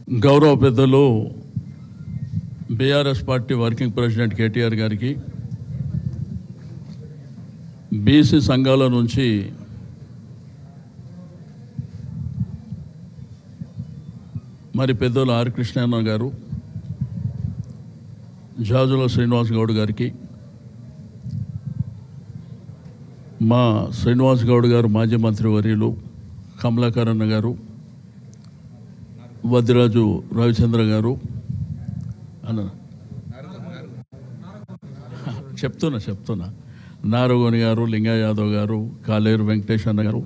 గౌరవ పెద్దలు BRS party working president KTR గారికి, బీసీ సంఘాల నుంచి మరి పెద్దలు ఆర్ కృష్ణన్న గారు, జాజుల శ్రీనివాస్ గౌడ్ గారికి, మా శ్రీనివాస్ గౌడ్ గారు మాజీ మంత్రివర్యులు కమలాకరణ గారు, వద్దిరాజు రవిచంద్ర గారు అన్న చెప్తున్నా నారగోని గారు, లింగా యాదవ్ గారు, కాలేరు వెంకటేష్ అన్న గారు,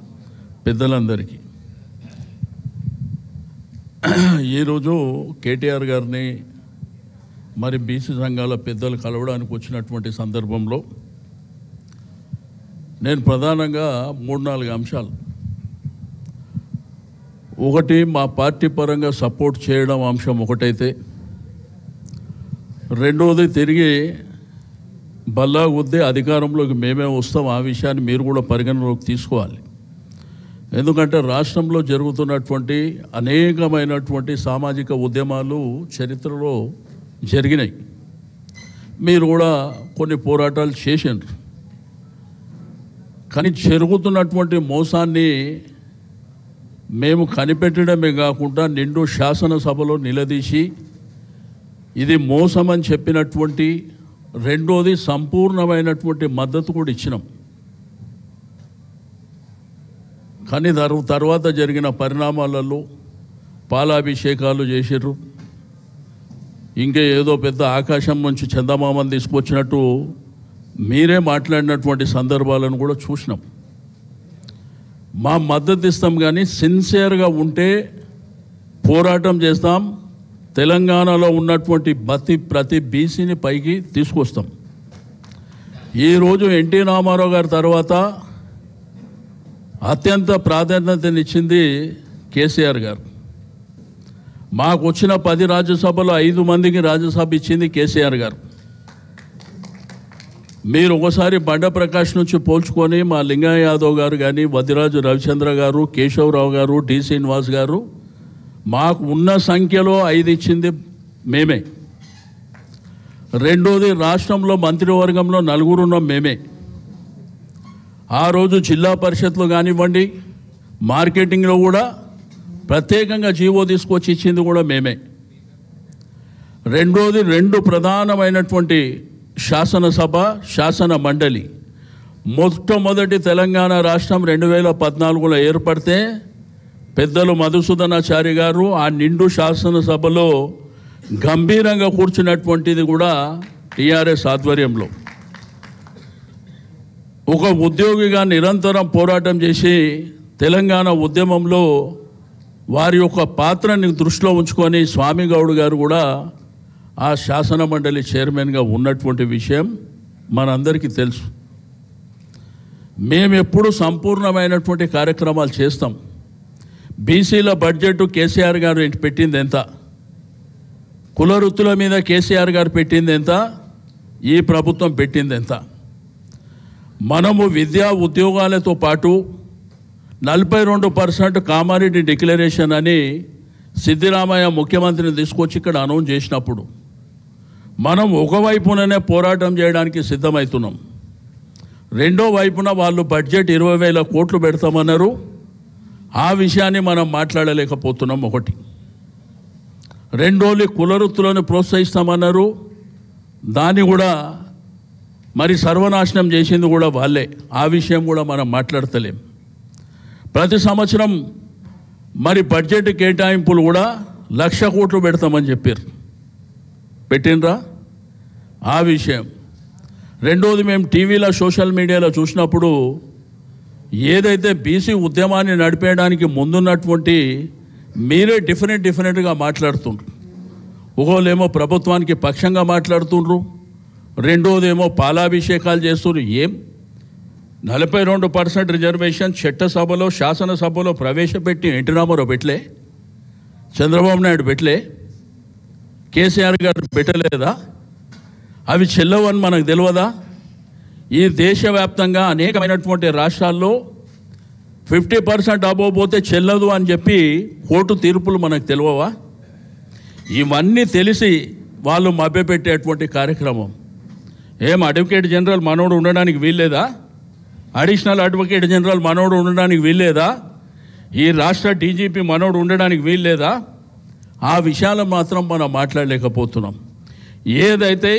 పెద్దలందరికీ ఈరోజు కేటీఆర్ గారిని మరి బీసీ సంఘాల పెద్దలు కలవడానికి వచ్చినటువంటి సందర్భంలో నేను ప్రధానంగా 3-4 అంశాలు, ఒకటి మా పార్టీ పరంగా సపోర్ట్ చేయడం అంశం ఒకటైతే, రెండవది తిరిగి బల్లా గుద్దే అధికారంలోకి మేమే వస్తాం, ఆ విషయాన్ని మీరు కూడా పరిగణలోకి తీసుకోవాలి. ఎందుకంటే రాష్ట్రంలో జరుగుతున్నటువంటి అనేకమైనటువంటి సామాజిక ఉద్యమాలు చరిత్రలో జరిగినాయి. మీరు కూడా కొన్ని పోరాటాలు చేశారు. కానీ జరుగుతున్నటువంటి మోసాన్ని మేము కనిపెట్టడమే కాకుండా నిండు శాసనసభలో నిలదీసి ఇది మోసం అని చెప్పినటువంటి, రెండోది సంపూర్ణమైనటువంటి మద్దతు కూడా ఇచ్చినాం. కానీ తర్వాత జరిగిన పరిణామాలలో పాలాభిషేకాలు చేసిర్రు, ఇంకా ఏదో పెద్ద ఆకాశం నుంచి చందమామని తీసుకొచ్చినట్టు మీరే మాట్లాడినటువంటి సందర్భాలను కూడా చూసినాం. మా మద్దతు ఇస్తాం, కానీ సిన్సియర్గా ఉంటే పోరాటం చేస్తాం. తెలంగాణలో ఉన్నటువంటి ప్రతి బీసీని పైకి తీసుకొస్తాం. ఈరోజు ఎన్టీ రామారావు గారి తర్వాత అత్యంత ప్రాధాన్యతనిచ్చింది కేసీఆర్ గారు. మాకు వచ్చిన 10 రాజ్యసభలో 5 మందికి రాజ్యసభ ఇచ్చింది కేసీఆర్ గారు. మీరు ఒకసారి బండ ప్రకాష్ నుంచి పోల్చుకొని మా లింగా యాదవ్ గారు కానీ, వద్దిరాజు రవిచంద్ర గారు, కేశవరావు గారు, డి శ్రీనివాస్ గారు, మాకు ఉన్న సంఖ్యలో 5 ఇచ్చింది మేమే. రెండోది రాష్ట్రంలో మంత్రివర్గంలో 4 ఉన్నాం మేమే. ఆ రోజు జిల్లా పరిషత్లో కానివ్వండి, మార్కెటింగ్లో కూడా ప్రత్యేకంగా జీవో తీసుకొచ్చి ఇచ్చింది కూడా మేమే. రెండోది 2 ప్రధానమైనటువంటి శాసనసభ, శాసన మండలి. మొట్టమొదటి తెలంగాణ రాష్ట్రం 2014లో ఏర్పడితే పెద్దలు మధుసూదనాచారి గారు ఆ నిండు శాసనసభలో గంభీరంగా కూర్చున్నటువంటిది కూడా టీఆర్ఎస్ ఆధ్వర్యంలో. ఒక ఉద్యోగిగా నిరంతరం పోరాటం చేసి తెలంగాణ ఉద్యమంలో వారి యొక్క పాత్రని దృష్టిలో ఉంచుకొని స్వామి గౌడ్ గారు కూడా ఆ శాసన మండలి చైర్మన్గా ఉన్నటువంటి విషయం మనందరికీ తెలుసు. మేము ఎప్పుడు సంపూర్ణమైనటువంటి కార్యక్రమాలు చేస్తాం. బీసీల బడ్జెట్ కేసీఆర్ గారు పెట్టింది ఎంత, కుల వృత్తుల మీద కేసీఆర్ గారు పెట్టింది ఎంత, ఈ ప్రభుత్వం పెట్టింది ఎంత. మనము విద్యా ఉద్యోగాలతో పాటు 42% కామారెడ్డి డిక్లరేషన్ అని సిద్ధిరామయ్య ముఖ్యమంత్రిని తీసుకొచ్చి ఇక్కడ అనౌన్స్ చేసినప్పుడు మనం ఒకవైపుననే పోరాటం చేయడానికి సిద్ధమవుతున్నాం. రెండో వైపున వాళ్ళు బడ్జెట్ 20,000 కోట్లు పెడతామన్నారు. ఆ విషయాన్ని మనం మాట్లాడలేకపోతున్నాం. ఒకటి. రెండోది కులవృత్తులను ప్రోత్సహిస్తామన్నారు. దాన్ని కూడా మరి సర్వనాశనం చేసింది కూడా వాళ్ళే. ఆ విషయం కూడా మనం మాట్లాడతలేం. ప్రతి సంవత్సరం మరి బడ్జెట్ కేటాయింపులు కూడా 1,00,000 కోట్లు పెడతామని చెప్పారు. పెట్టినరా? ఆ విషయం. రెండోది, మేము టీవీలో సోషల్ మీడియాలో చూసినప్పుడు ఏదైతే బీసీ ఉద్యమాన్ని నడిపేయడానికి ముందున్నటువంటి మీరే డిఫరెంట్గా మాట్లాడుతుండ్రు. ఒకళ్ళేమో ప్రభుత్వానికి పక్షంగా మాట్లాడుతుండ్రు, రెండోదేమో పాలాభిషేకాలు చేస్తున్నారు. ఏం 42% రిజర్వేషన్ చట్టసభలో, శాసనసభలో ప్రవేశపెట్టి ఎన్టీ రామారావు పెట్టలే, చంద్రబాబు నాయుడు పెట్టలే, కేసీఆర్ గారు పెట్టలేదా? అవి చెల్లవని మనకు తెలియదా? ఈ దేశవ్యాప్తంగా అనేకమైనటువంటి రాష్ట్రాల్లో 50% అబోవ్ పోతే చెల్లదు అని చెప్పి కోర్టు తీర్పులు మనకు తెలియవా? ఇవన్నీ తెలిసి వాళ్ళు మభ్యపెట్టేటువంటి కార్యక్రమం. ఏం అడ్వకేట్ జనరల్ మనోడు ఉండడానికి వీల్లేదా? అడిషనల్ అడ్వకేట్ జనరల్ మనోడు ఉండడానికి వీల్లేదా? ఈ రాష్ట్ర డీజీపీ మనోడు ఉండడానికి వీల్లేదా? ఆ విషయాలు మాత్రం మనం మాట్లాడలేకపోతున్నాం. ఏదైతే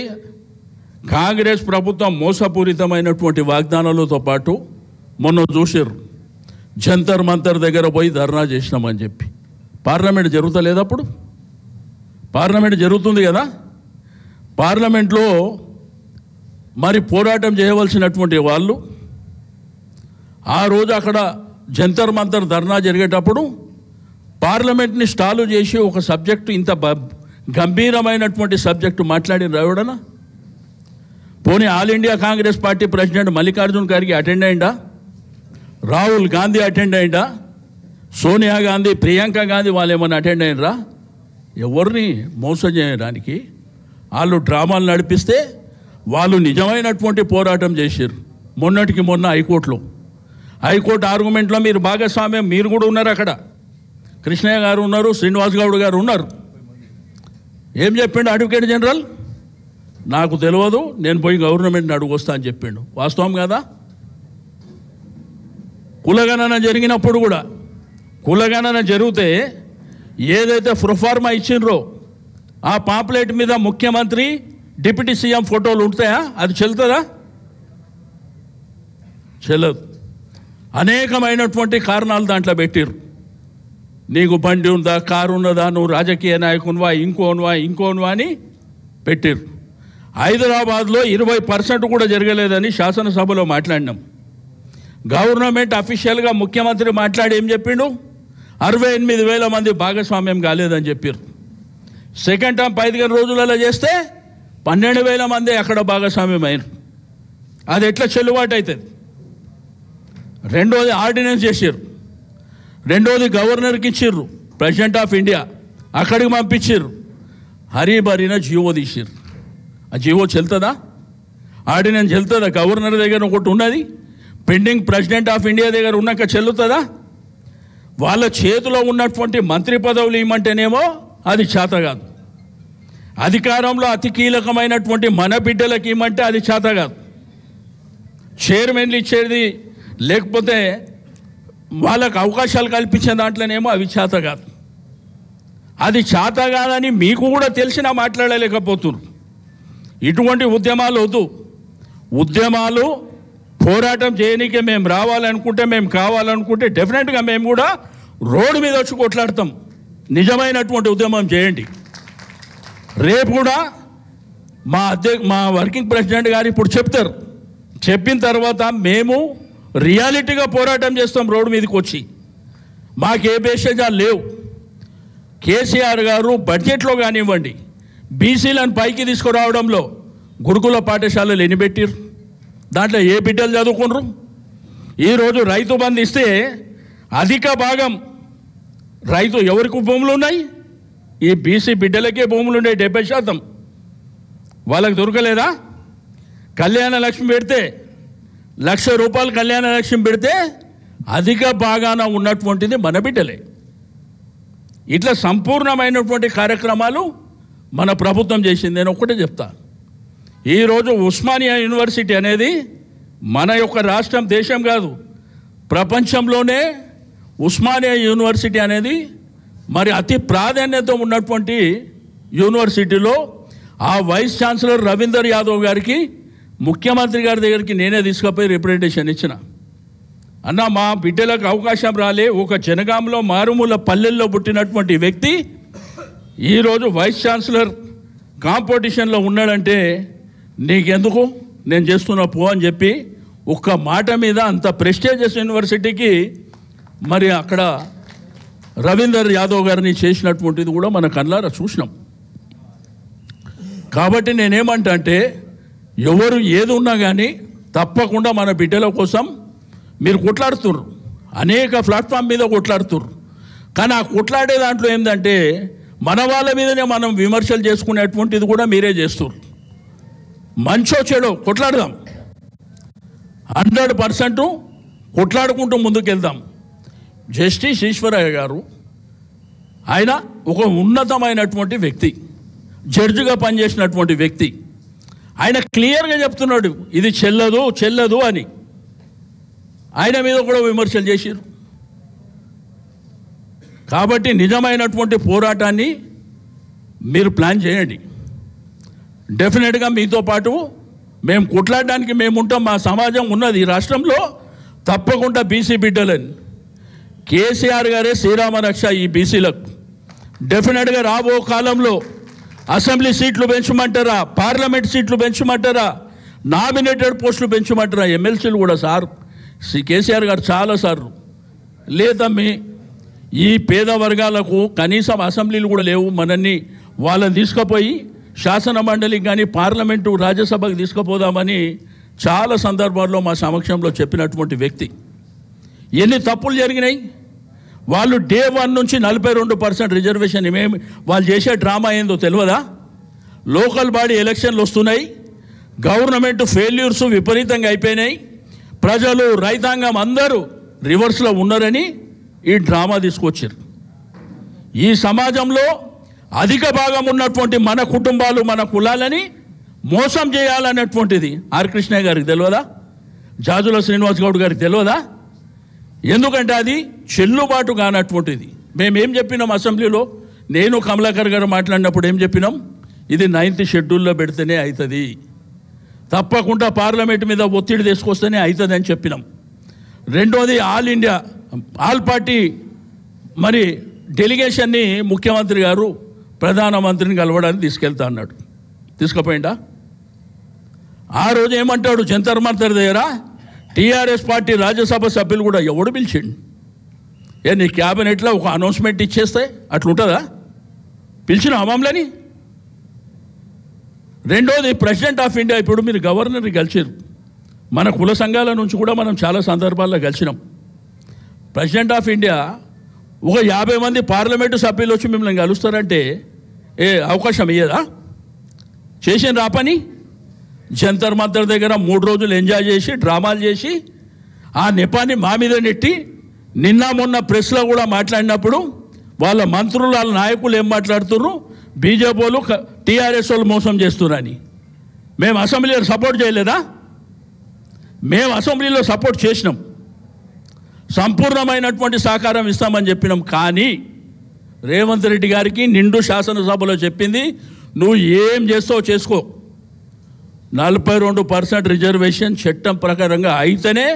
కాంగ్రెస్ ప్రభుత్వం మోసపూరితమైనటువంటి వాగ్దానాలతో పాటు మొన్న చూసారు జంతర్ మంతర్ దగ్గర పోయి ధర్నా చేసినామని చెప్పి. పార్లమెంట్ జరుగుతలేదు అప్పుడు? పార్లమెంట్ జరుగుతుంది కదా. పార్లమెంట్లో మరి పోరాటం చేయవలసినటువంటి వాళ్ళు ఆ రోజు అక్కడ జంతర్ మంతర్ ధర్నా జరిగేటప్పుడు పార్లమెంట్ని స్టాలు చేసి ఒక సబ్జెక్టు, ఇంత గంభీరమైనటువంటి సబ్జెక్టు మాట్లాడిన ఎవడనా? పోనీ all India Congress party president Mallikarjun Kharge attend అయిందా? రాహుల్ గాంధీ అటెండ్ అయిందా? సోనియా గాంధీ, ప్రియాంక గాంధీ వాళ్ళు ఏమైనా అటెండ్ అయినరా? ఎవరిని మోసం చేయడానికి వాళ్ళు డ్రామాలు నడిపిస్తే వాళ్ళు నిజమైనటువంటి పోరాటం చేశారు. మొన్నటికి మొన్న హైకోర్టు ఆర్గ్యుమెంట్లో మీరు భాగస్వామ్యం, మీరు కూడా ఉన్నారు అక్కడ. కృష్ణయ్య గారు ఉన్నారు, శ్రీనివాస్ గౌడ్ గారు ఉన్నారు. ఏం చెప్పిండు అడ్వకేట్ జనరల్? నాకు తెలియదు, నేను పోయి గవర్నమెంట్ని అడుగొస్తా అని చెప్పిండు. వాస్తవం కదా? కులగణన జరిగినప్పుడు కూడా, కులగణన జరిగితే ఏదైతే ప్రొఫార్మా ఇచ్చిండ్రో ఆ పాంప్లెట్ మీద ముఖ్యమంత్రి, డిప్యూటీ సీఎం ఫోటోలు ఉంటాయా? అది చెల్లుతుందా? చెల్లదు. అనేకమైనటువంటి కారణాలు దాంట్లో పెట్టిర్రు. నీకు బండి ఉందా, కారు ఉన్నదా, నువ్వు రాజకీయ నాయకునివా, ఇంకోనువా అని పెట్టిర్రు. హైదరాబాద్లో 20% కూడా జరగలేదని శాసనసభలో మాట్లాడినాం. గవర్నమెంట్ అఫీషియల్గా ముఖ్యమంత్రి మాట్లాడి ఏం చెప్పిండు? 68,000 మంది భాగస్వామ్యం కాలేదని చెప్పారు. సెకండ్ టైం 15 రోజులలో చేస్తే 12,000 మంది అక్కడ భాగస్వామ్యం అయినారు. అది ఎట్లా చెల్లుబాటు అవుతుంది? రెండోది ఆర్డినెన్స్ చేసారు. రెండోది గవర్నర్కి ఇచ్చిర్రు, ప్రెసిడెంట్ ఆఫ్ ఇండియా అక్కడికి పంపించారు. హరిబరిన జీవో తీసిర్రు. ఆ జీవో చెల్తుందా? ఆర్డినెన్స్ చెల్తుందా? గవర్నర్ దగ్గర ఒకటి ఉన్నది, పెండింగ్ ప్రెసిడెంట్ ఆఫ్ ఇండియా దగ్గర ఉన్నాక చెల్లుతుందా? వాళ్ళ చేతిలో ఉన్నటువంటి మంత్రి పదవులు ఇవ్వమంటేనేమో అది చేత కాదు. అధికారంలో అతి కీలకమైనటువంటి మన బిడ్డలకు ఇవ్వమంటే అది చేత కాదు. చైర్మన్లు ఇచ్చేది లేకపోతే వాళ్ళకు అవకాశాలు కల్పించే దాంట్లోనేమో అవి చేత కాదు. అది చేత కాదని మీకు కూడా తెలిసినా మాట్లాడలేకపోతున్నారు. ఇటువంటి ఉద్యమాలు వద్దు. ఉద్యమాలు పోరాటం చేయనీకే మేము రావాలనుకుంటే, మేము కావాలనుకుంటే డెఫినెట్గా మేము కూడా రోడ్డు మీద వచ్చి కొట్లాడతాం. నిజమైనటువంటి ఉద్యమం చేయండి. రేపు కూడా మా వర్కింగ్ ప్రెసిడెంట్ గారు ఇప్పుడు చెప్తారు. చెప్పిన తర్వాత మేము రియాలిటీగా పోరాటం చేస్తాం రోడ్డు మీదకి వచ్చి. మాకు ఏ భేషజాలు లేవు. కేసీఆర్ గారు బడ్జెట్లో కానివ్వండి, బీసీలను పైకి తీసుకురావడంలో గురుకుల పాఠశాలలు ఎన్ని పెట్టిర్రు? దాంట్లో ఏ బిడ్డలు చదువుకున్నారు? ఈరోజు రైతు బంధు ఇస్తే అధిక భాగం రైతు ఎవరికి భూములు ఉన్నాయి? ఈ బీసీ బిడ్డలకే భూములు ఉండే 70%. వాళ్ళకి దొరకలేదా? కళ్యాణ లక్ష్మి పెడితే, ₹1,00,000 కళ్యాణ లక్ష్మి పెడితే అధిక భాగాన ఉన్నటువంటిది మన బిడ్డలే. ఇట్లా సంపూర్ణమైనటువంటి కార్యక్రమాలు మన ప్రభుత్వం చేసింది. నేను ఒక్కటే చెప్తా, ఈరోజు ఉస్మానియా యూనివర్సిటీ అనేది మన యొక్క రాష్ట్రం, దేశం కాదు, ప్రపంచంలోనే ఉస్మానియా యూనివర్సిటీ అనేది మరి అతి ప్రాధాన్యత ఉన్నటువంటి యూనివర్సిటీలో ఆ వైస్ ఛాన్సలర్ రవీందర్ యాదవ్ గారికి ముఖ్యమంత్రి గారి దగ్గరికి నేనే తీసుకుపోయి రిప్రజెంటేషన్ ఇచ్చిన. అన్న, మా బిడ్డలకు అవకాశం రాలే, ఒక జనగాంలో మారుమూల పల్లెల్లో పుట్టినటువంటి వ్యక్తి ఈరోజు వైస్ ఛాన్సలర్ కాంపిటీషన్లో ఉన్నాడంటే నీకెందుకు, నేను చేస్తున్నా పో అని చెప్పి ఒక్క మాట మీద అంత ప్రెస్టీజియస్ యూనివర్సిటీకి మరి అక్కడ రవీందర్ యాదవ్ గారిని చేసినటువంటిది కూడా మన కళ్ళారా చూసినాం. కాబట్టి నేనేమంటా అంటే, ఎవరు ఏది ఉన్నా కానీ తప్పకుండా మన బిడ్డల కోసం మీరు కొట్లాడుతుర్రు, అనేక ప్లాట్ఫామ్ మీద కొట్లాడుతుర్రు. కానీ ఆ కొట్లాడే దాంట్లో ఏంటంటే మన వాళ్ళ మీదనే మనం విమర్శలు చేసుకునేటువంటిది కూడా మీరే చేస్తుర్రు. మంచో చెడో కొట్లాడదాం, 100% కొట్లాడుకుంటూ ముందుకెళ్దాం. జస్టిస్ ఈశ్వరయ్య గారు ఆయన ఒక ఉన్నతమైనటువంటి వ్యక్తి, జడ్జిగా పనిచేసినటువంటి వ్యక్తి. ఆయన క్లియర్గా చెప్తున్నాడు ఇది చెల్లదు చెల్లదు అని. ఆయన మీద కూడా విమర్శలు చేశారు. కాబట్టి నిజమైనటువంటి పోరాటాన్ని మీరు ప్లాన్ చేయండి. డెఫినెట్గా మీతో పాటు మేము కొట్లాడడానికి మేము ఉంటాం. మా సమాజం ఉన్నది ఈ రాష్ట్రంలో, తప్పకుండా బీసీ బిడ్డలని. కేసీఆర్ గారే శ్రీరామ రక్ష ఈ బీసీలకు. డెఫినెట్గా రాబో కాలంలో అసెంబ్లీ సీట్లు పెంచమంటారా, పార్లమెంట్ సీట్లు పెంచమంటారా, నామినేటెడ్ పోస్టులు పెంచమంటారా, ఎమ్మెల్సీలు కూడా సార్ కేసీఆర్ గారు చాలాసార్లు లేదమ్మి ఈ పేద వర్గాలకు కనీసం అసెంబ్లీలు కూడా లేవు, మనల్ని వాళ్ళని తీసుకుపోయి శాసన మండలికి కానీ పార్లమెంటు రాజ్యసభకు తీసుకుపోదామని చాలా సందర్భాల్లో మా సమక్షంలో చెప్పినటువంటి వ్యక్తి. ఎన్ని తప్పులు జరిగినాయి. వాళ్ళు డే 1 నుంచి 42% రిజర్వేషన్. ఏమేమి వాళ్ళు చేసే డ్రామా ఏందో తెలియదా? లోకల్ బాడీ ఎలక్షన్లు వస్తున్నాయి, గవర్నమెంట్ ఫెయిల్యూర్స్ విపరీతంగా అయిపోయినాయి, ప్రజలు రైతాంగం అందరూ రివర్స్లో ఉన్నారని ఈ డ్రామా తీసుకొచ్చారు. ఈ సమాజంలో అధిక భాగం ఉన్నటువంటి మన కుటుంబాలు మన కులాలని మోసం చేయాలనేటువంటిది ఆర్ కృష్ణయ్య గారికి తెలియదా? జాజుల శ్రీనివాస్ గౌడ్ గారికి తెలియదా? ఎందుకంటే అది చెల్లుబాటు కానటువంటిది. మేమేం చెప్పినాం అసెంబ్లీలో, నేను కమలాకర్ గారు మాట్లాడినప్పుడు ఏం చెప్పినాం, ఇది 9th షెడ్యూల్లో పెడితేనే అవుతుంది, తప్పకుండా పార్లమెంట్ మీద ఒత్తిడి తీసుకొస్తేనే అవుతుంది అని చెప్పినాం. రెండోది ఆల్ పార్టీ మరి డెలిగేషన్ని ముఖ్యమంత్రి గారు ప్రధానమంత్రిని కలవడానికి తీసుకెళ్తా అన్నాడు. తీసుకుపోయిందా? ఆ రోజు ఏమంటాడు, జంతర్ మంతర్ దగ్గర టీఆర్ఎస్ పార్టీ రాజ్యసభ సభ్యులు కూడా ఎవడు పిలిచిండు? నీ క్యాబినెట్లో ఒక అనౌన్స్మెంట్ ఇచ్చేస్తే అట్లుంటుందా? పిలిచిన మమ్మల్ని. రెండోది ప్రెసిడెంట్ ఆఫ్ ఇండియా. ఇప్పుడు మీరు గవర్నర్ని కలిసారు, మన కుల సంఘాల నుంచి కూడా మనం చాలా సందర్భాల్లో కలిసినాం. ప్రెసిడెంట్ ఆఫ్ ఇండియా ఒక 50 మంది పార్లమెంటు సభ్యులు వచ్చి మిమ్మల్ని కలుస్తారంటే అవకాశం ఇయ్యదా? చేసిన రా పని. జంతర్ మంతర్ దగ్గర 3 రోజులు ఎంజాయ్ చేసి డ్రామాలు చేసి ఆ నెపాన్ని మా మీద నెట్టి నిన్న మొన్న ప్రెస్లో కూడా మాట్లాడినప్పుడు వాళ్ళ మంత్రులు వాళ్ళ నాయకులు ఏం మాట్లాడుతున్నారు, బీజేపీ వాళ్ళు టీఆర్ఎస్ వాళ్ళు మోసం చేస్తున్నారని. మేము అసెంబ్లీలో సపోర్ట్ చేయలేదా? మేము అసెంబ్లీలో సపోర్ట్ చేసినాం, సంపూర్ణమైనటువంటి సహకారం ఇస్తామని చెప్పినాం. కానీ రేవంత్ రెడ్డి గారికి నిండు శాసనసభలో చెప్పింది, నువ్వు ఏం చేస్తావో చేసుకో, 42% రిజర్వేషన్ చట్టం ప్రకారంగా అయితేనే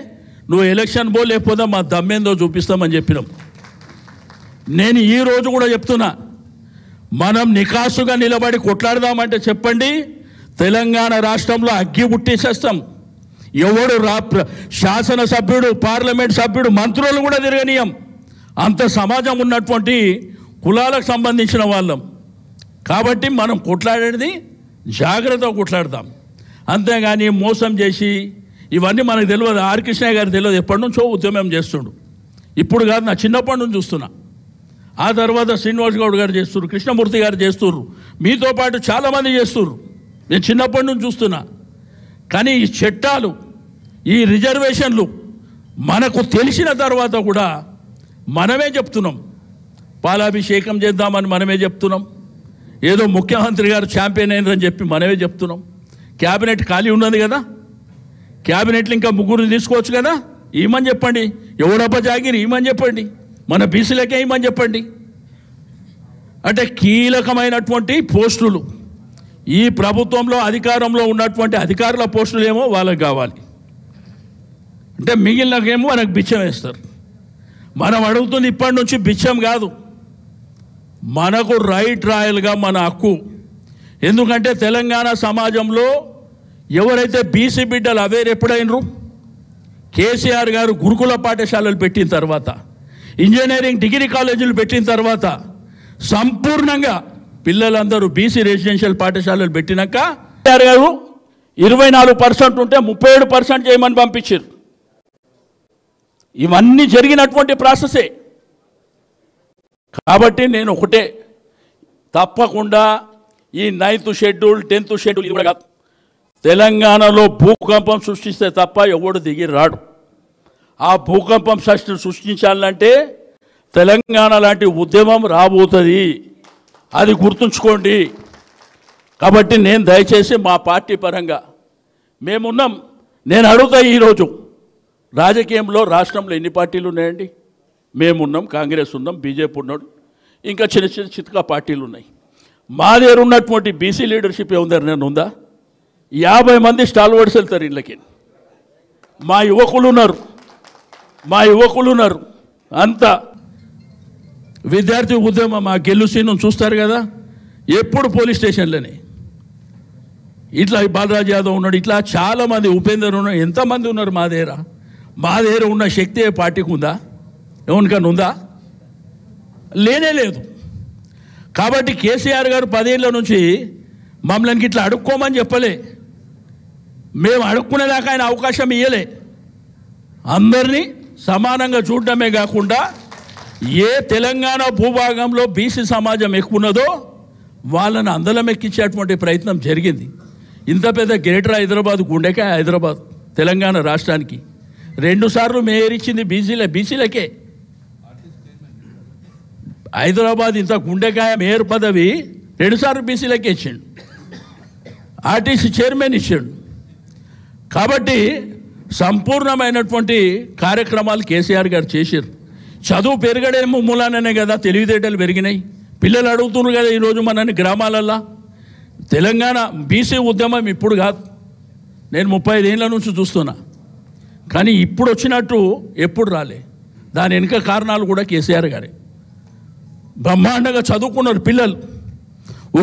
నువ్వు ఎలక్షన్ పో, లేకపోతే మా దమ్మేందో చూపిస్తామని చెప్పినాం. నేను ఈరోజు కూడా చెప్తున్నా, మనం నికాసుగా నిలబడి కొట్లాడదామంటే చెప్పండి, తెలంగాణ రాష్ట్రంలో అగ్గి పుట్టేసేస్తాం. ఎవడు శాసనసభ్యుడు, పార్లమెంట్ సభ్యుడు, మంత్రులు కూడా తిరగనీయం. అంత సమాజం ఉన్నటువంటి కులాలకు సంబంధించిన వాళ్ళం. కాబట్టి మనం కొట్లాడేది జాగ్రత్తగా కొట్లాడతాం, అంతేగాని మోసం చేసి ఇవన్నీ మనకు తెలియదు. ఆర్ కృష్ణయ్య గారికి తెలియదు, ఎప్పటి నుంచో ఉద్యమం చేస్తుండు. ఇప్పుడు కాదు, నా చిన్నప్పటి నుంచి చూస్తున్నా. ఆ తర్వాత శ్రీనివాస్ గౌడ్ గారు చేస్తున్నారు, కృష్ణమూర్తి గారు చేస్తున్నారు, మీతో పాటు చాలామంది చేస్తున్నారు. నేను చిన్నప్పటి నుంచి చూస్తున్నా. కానీ ఈ చట్టాలు, ఈ రిజర్వేషన్లు మనకు తెలిసిన తర్వాత కూడా మనమే చెప్తున్నాం, పాలాభిషేకం చేద్దామని మనమే చెప్తున్నాం, ఏదో ముఖ్యమంత్రి గారు ఛాంపియన్ అయినారని చెప్పి మనమే చెప్తున్నాం. క్యాబినెట్ ఖాళీ ఉన్నది కదా, క్యాబినెట్లు ఇంకా 3 తీసుకోవచ్చు కదా, ఏమని చెప్పండి. ఎవడబ్బా జాగిరి ఏమని చెప్పండి, మన బీసీలకే ఏమని చెప్పండి. అంటే కీలకమైనటువంటి పోస్టులు ఈ ప్రభుత్వంలో అధికారంలో ఉన్నటువంటి అధికారుల పోస్టులు ఏమో వాళ్ళకి కావాలి, అంటే మిగిలినకేమో మనకు బిచ్చం వేస్తారు. మనం అడుగుతుంది ఇప్పటి నుంచి బిచ్చం కాదు, మనకు రైట్ రాయల్గా మన హక్కు. ఎందుకంటే తెలంగాణ సమాజంలో ఎవరైతే బీసీ బిడ్డలు అవేర్ ఎప్పుడైనరు, కేసీఆర్ గారు గురుకుల పాఠశాలలు పెట్టిన తర్వాత, ఇంజనీరింగ్ డిగ్రీ కాలేజీలు పెట్టిన తర్వాత, సంపూర్ణంగా పిల్లలందరూ బీసీ రెసిడెన్షియల్ పాఠశాలలు పెట్టినాక కేసీఆర్ గారు 24% ఉంటే 37% చేయమని పంపించారు. ఇవన్నీ జరిగినటువంటి ప్రాసెసే. కాబట్టి నేను ఒకటే, తప్పకుండా ఈ 9th షెడ్యూల్ 10th షెడ్యూల్ ఇది కూడా కాదు, తెలంగాణలో భూకంపం సృష్టిస్తే తప్ప ఎవడు దిగి రాడు. ఆ భూకంపం సృష్టించాలంటే తెలంగాణ లాంటి ఉద్యమం రాబోతుంది, అది గుర్తుంచుకోండి. కాబట్టి నేను దయచేసి మా పార్టీ పరంగా మేమున్నాం. నేను అడుగుతా, ఈరోజు రాజకీయంలో రాష్ట్రంలో ఎన్ని పార్టీలు ఉన్నాయండి? మేమున్నాం, కాంగ్రెస్ ఉన్నాం, బీజేపీ ఉన్నాడు, ఇంకా చిన్న చిన్న చితకా పార్టీలు ఉన్నాయి. మా దగ్గర ఉన్నటువంటి బీసీ లీడర్షిప్ ఏముందని నేను ఉందా? 50 మంది స్టాల్వర్డ్స్ వెళ్తారు ఇళ్ళకి. మా యువకులు ఉన్నారు అంతా. విద్యార్థి ఉద్యమం మా గెలుసీను చూస్తారు కదా, ఎప్పుడు పోలీస్ స్టేషన్లోనే. ఇట్లా బాలరాజ్ యాదవ్ ఉన్నాడు, ఇట్లా చాలామంది, ఉపేందర్ ఉన్నాడు, ఎంతమంది ఉన్నారు మా దగ్గర ఉన్న శక్తి ఏ పార్టీకి ఉందా? ఎవరికన్నా ఉందా? లేనే లేదు. కాబట్టి కేసీఆర్ గారు 10 ఏళ్ళ నుంచి మమ్మల్ని ఇట్లా అడుక్కోమని చెప్పలే, మేము అడుక్కునేదాకా ఆయన అవకాశం ఇవ్వలే. అందరినీ సమానంగా చూడడమే కాకుండా ఏ తెలంగాణ భూభాగంలో బీసీ సమాజం ఎక్కువ ఉన్నదో వాళ్ళని అందలం ఎక్కించేటువంటి ప్రయత్నం జరిగింది. ఇంత పెద్ద గ్రేటర్ హైదరాబాద్, గుండెకాయ హైదరాబాద్, తెలంగాణ రాష్ట్రానికి 2 సార్లు మేయర్ ఇచ్చింది బీసీలకే. హైదరాబాద్ ఇంత గుండెకాయ మేయర్ పదవి 2 సార్లు బీసీలకే ఇచ్చిండు, ఆర్టీసీ చైర్మన్ ఇచ్చాడు. కాబట్టి సంపూర్ణమైనటువంటి కార్యక్రమాలు కేసీఆర్ గారు చేశారు. చదువు పెరగడేమో మూలాననే కదా తెలివితేటలు పెరిగినాయి. పిల్లలు అడుగుతున్నారు కదా ఈరోజు మనని గ్రామాలల్లో. తెలంగాణ బీసీ ఉద్యమం ఇప్పుడు కాదు, నేను 35 ఏళ్ళ నుంచి చూస్తున్నా, కానీ ఇప్పుడు వచ్చినట్టు ఎప్పుడు రాలే. దాని వెనుక కారణాలు కూడా కేసీఆర్ గారే. బ్రహ్మాండంగా చదువుకున్నారు పిల్లలు.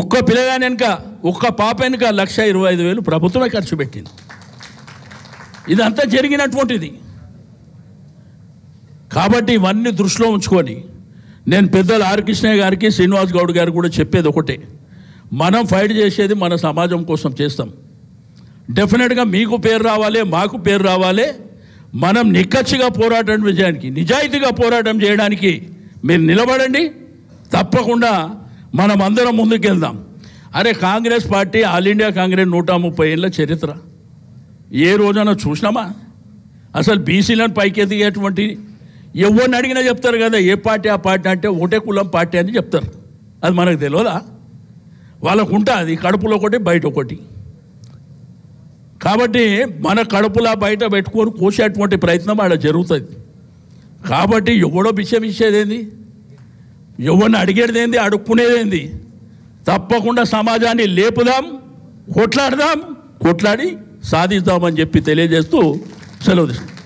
ఒక్క పిల్లగాని వెనుక, ఒక్క పాప వెనుక 1,25,000 ప్రభుత్వమే ఖర్చు పెట్టింది. ఇదంతా జరిగినటువంటిది. కాబట్టి ఇవన్నీ దృష్టిలో ఉంచుకొని నేను పెద్దలు ఆర్ కృష్ణయ్య గారికి, శ్రీనివాస్ గౌడ్ గారికి కూడా చెప్పేది ఒకటే, మనం ఫైట్ చేసేది మన సమాజం కోసం చేస్తాం. డెఫినెట్గా మీకు పేరు రావాలి, మాకు పేరు రావాలి. మనం నిక్కచ్చిగా పోరాటం విజయానికి, నిజాయితీగా పోరాటం చేయడానికి మీరు నిలబడండి. తప్పకుండా మనం అందరం ముందుకెళ్దాం. అరే Congress party, all India Congress 130 ఏళ్ళ చరిత్ర ఏ రోజైనా చూసినామా? అసలు బీసీలను పైకెదిగేటువంటి ఎవరిని అడిగినా చెప్తారు కదా, ఏ పార్టీ ఆ పార్టీ అంటే ఒకటే కులం పార్టీ అని చెప్తారు. అది మనకు తెలియదా? వాళ్ళకు ఉంటుంది కడుపులో ఒకటి, బయట ఒకటి. కాబట్టి మన కడుపులా బయట పెట్టుకొని కోసేటువంటి ప్రయత్నం ఆడ జరుగుతుంది. కాబట్టి ఎవడో బిచ్చం ఇచ్చేదేంది, ఎవరిని అడిగేదేంది, అడుక్కునేదేంది? తప్పకుండా సమాజాన్ని లేపుదాం, కొట్లాడదాం, కొట్లాడి సాధిద్దామని చెప్పి తెలియజేస్తూ సెలవు తీసుకుంటాం.